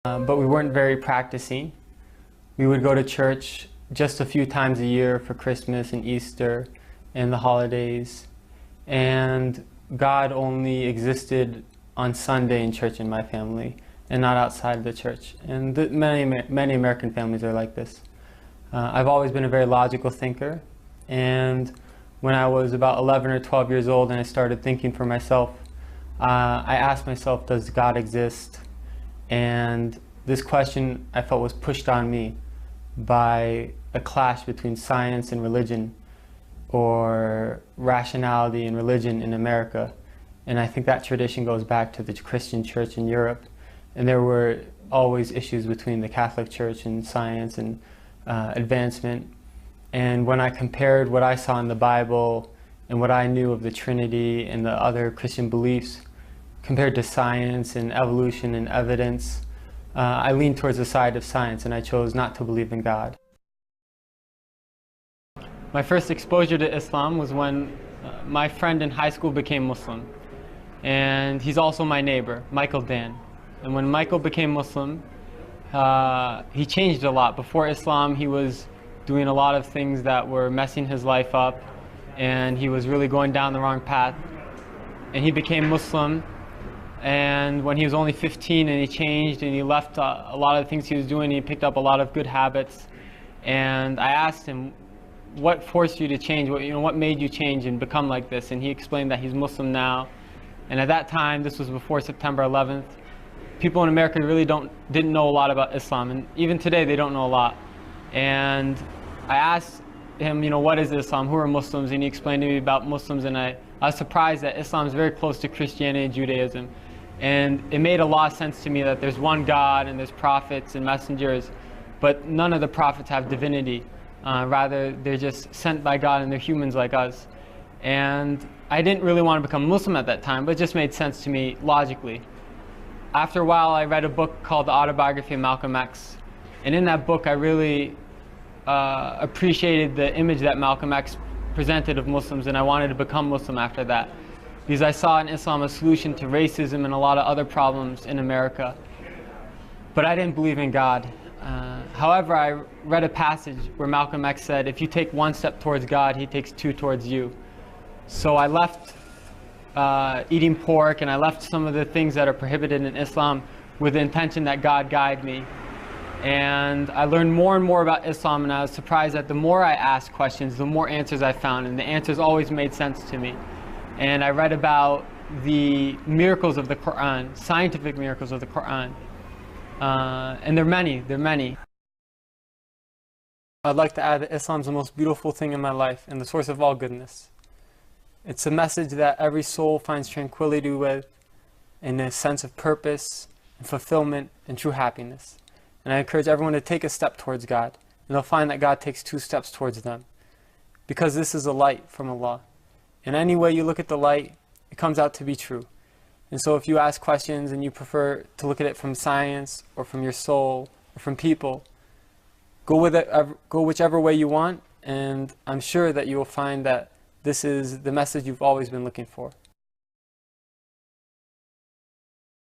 But we weren't very practicing. We would go to church just a few times a year for Christmas and Easter and the holidays. And God only existed on Sunday in church in my family and not outside of the church. And many American families are like this. I've always been a very logical thinker. And when I was about 11 or 12 years old and I started thinking for myself, I asked myself, does God exist? And this question I felt was pushed on me by a clash between science and religion, or rationality and religion in America. And I think that tradition goes back to the Christian church in Europe. And there were always issues between the Catholic Church and science and advancement. And when I compared what I saw in the Bible and what I knew of the Trinity and the other Christian beliefs compared to science and evolution and evidence, I leaned towards the side of science, and I chose not to believe in God. My first exposure to Islam was when my friend in high school became Muslim. And he's also my neighbor, Michael Dan. And when Michael became Muslim, he changed a lot. Before Islam, he was doing a lot of things that were messing his life up, and he was really going down the wrong path. And he became Muslim, and when he was only 15, and he changed, and he left a lot of the things he was doing, he picked up a lot of good habits. And I asked him, what forced you to change? What made you change and become like this? And he explained that he's Muslim now. And at that time, this was before September 11th, people in America really didn't know a lot about Islam. And even today, they don't know a lot. And I asked him, what is Islam? Who are Muslims? And he explained to me about Muslims. And I was surprised that Islam is very close to Christianity and Judaism. And it made a lot of sense to me that there's one God and there's prophets and messengers, but none of the prophets have divinity. Rather, they're just sent by God and they're humans like us. And I didn't really want to become Muslim at that time, but it just made sense to me logically. After a while, I read a book called The Autobiography of Malcolm X. And in that book, I really appreciated the image that Malcolm X presented of Muslims, and I wanted to become Muslim after that. Because I saw in Islam a solution to racism and a lot of other problems in America. But I didn't believe in God. However, I read a passage where Malcolm X said, if you take one step towards God, he takes two towards you. So I left eating pork, and I left some of the things that are prohibited in Islam with the intention that God guide me. And I learned more and more about Islam, and I was surprised that the more I asked questions, the more answers I found, and the answers always made sense to me. And I read about the miracles of the Quran, scientific miracles of the Quran. And they're many. I'd like to add that Islam is the most beautiful thing in my life and the source of all goodness. It's a message that every soul finds tranquility with, and a sense of purpose and fulfillment and true happiness. And I encourage everyone to take a step towards God, and they'll find that God takes two steps towards them. Because this is a light from Allah. And any way you look at the light, it comes out to be true. And so if you ask questions and you prefer to look at it from science or from your soul or from people, go whichever way you want, and I'm sure that you will find that this is the message you've always been looking for.